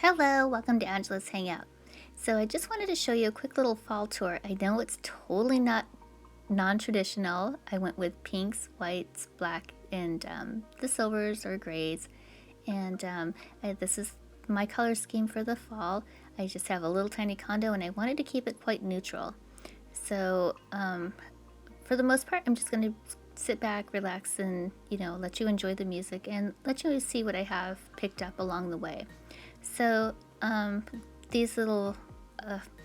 Hello, welcome to Angela's Hangout. So I just wanted to show you a quick little fall tour. I know it's totally not non-traditional. I went with pinks, whites, black, and the silvers or grays. And this is my color scheme for the fall. I just have a little tiny condo and I wanted to keep it quite neutral. So for the most part, I'm just going to sit back, relax, and let you enjoy the music and let you see what I have picked up along the way. So these little,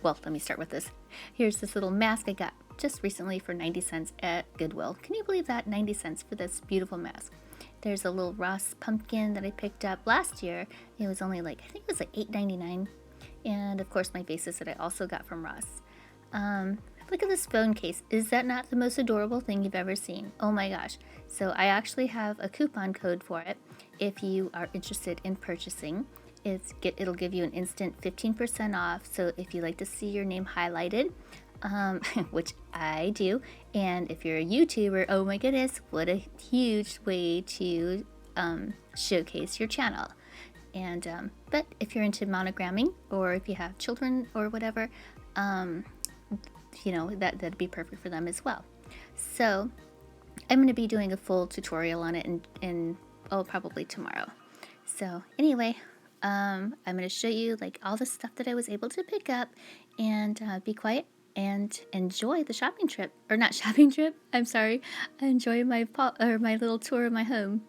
well, let me start with this. Here's this little mask I got just recently for 90 cents at Goodwill. Can you believe that? 90 cents for this beautiful mask. There's a little Ross pumpkin that I picked up last year. It was only like, I think it was like $8.99. And of course my vases that I also got from Ross. Look at this phone case. Is that not the most adorable thing you've ever seen? Oh my gosh. So I actually have a coupon code for it if you are interested in purchasing. It'll give you an instant 15% off. So if you like to see your name highlighted, which I do, and if you're a YouTuber, oh my goodness, what a huge way to showcase your channel. And but if you're into monogramming or if you have children or whatever, that'd be perfect for them as well. So I'm going to be doing a full tutorial on it in probably tomorrow. So anyway, I'm going to show you like all the stuff that I was able to pick up, and be quiet and enjoy the shopping trip, or not shopping trip. I'm sorry. Enjoy my little tour of my home.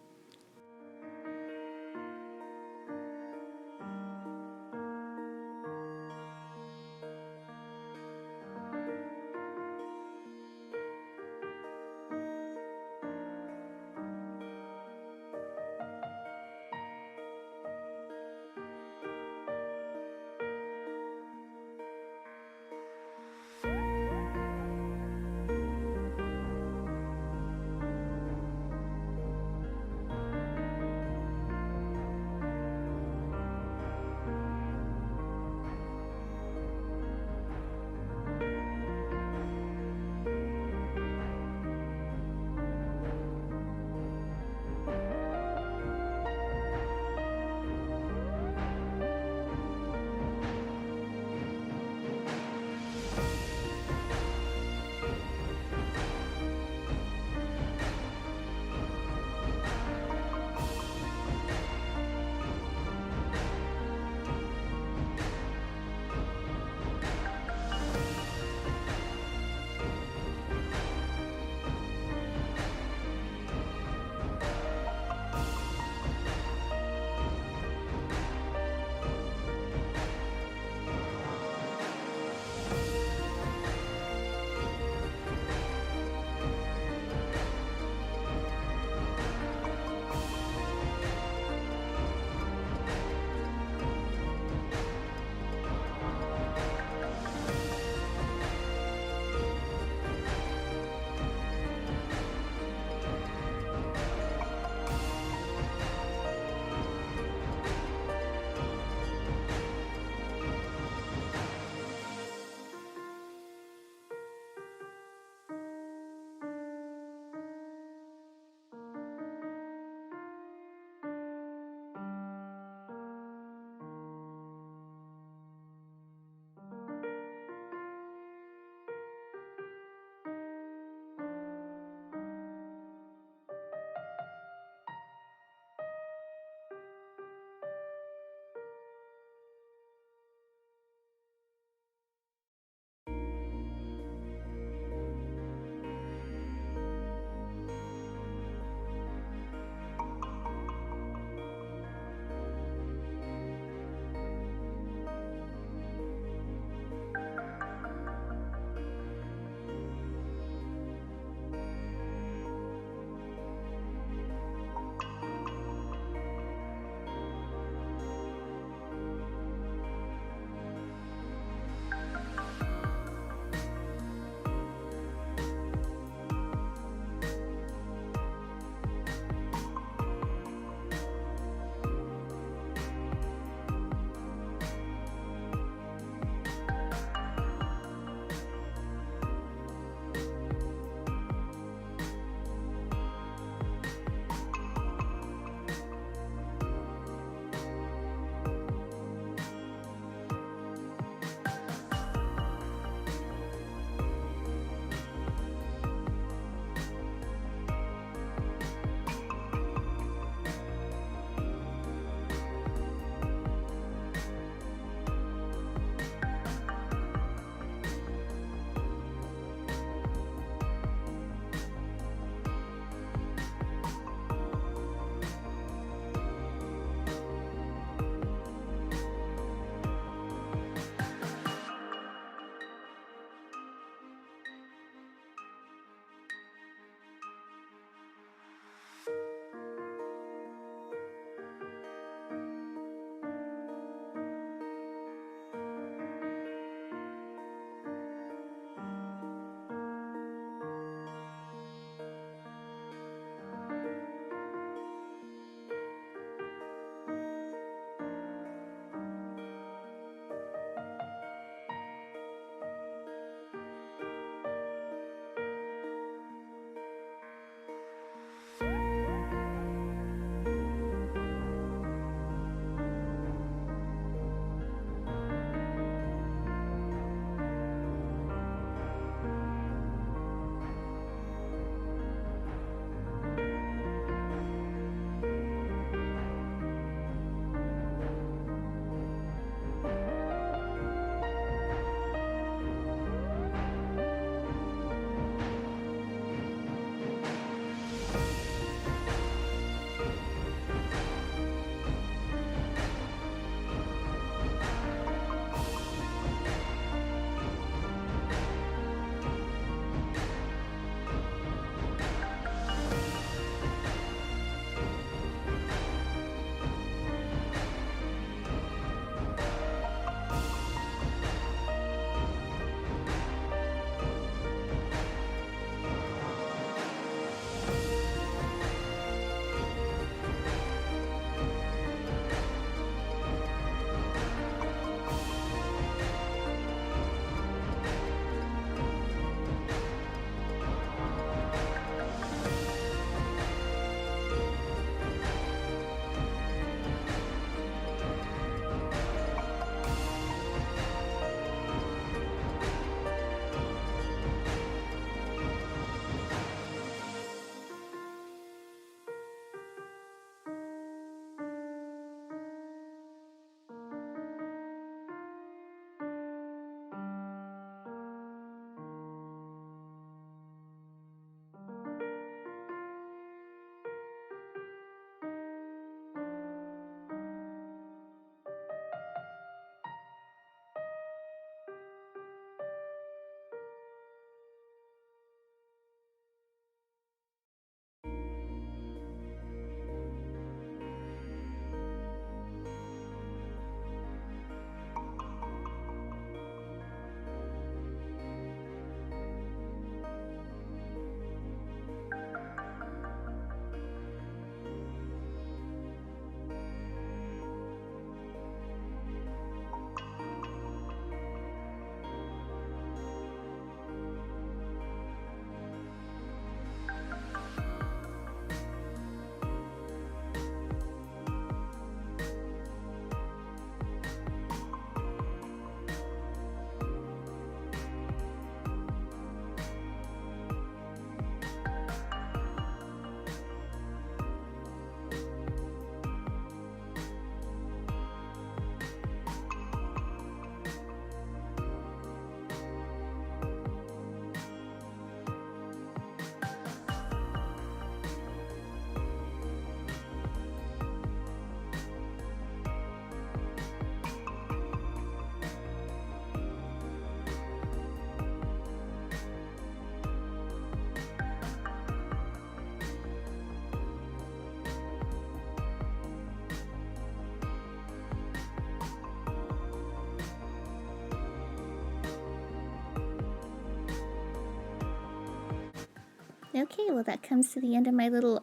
Okay, well that comes to the end of my little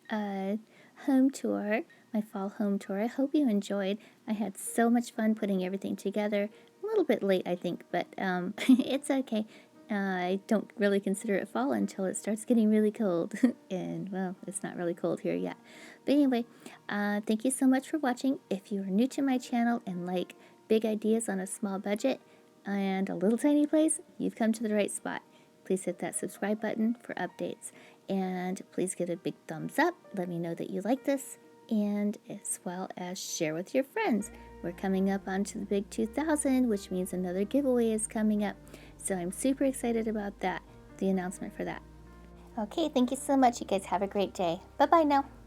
uh, home tour, my fall home tour. I hope you enjoyed. I had so much fun putting everything together. A little bit late, I think, but it's okay. I don't really consider it fall until it starts getting really cold. And, well, it's not really cold here yet. But anyway, thank you so much for watching. If you are new to my channel and like big ideas on a small budget and a little tiny place, you've come to the right spot. Please hit that subscribe button for updates. And please give a big thumbs up. Let me know that you like this. And as well as share with your friends. We're coming up onto the big 2000, which means another giveaway is coming up. So I'm super excited about that, the announcement for that. Okay, thank you so much. You guys have a great day. Bye-bye now.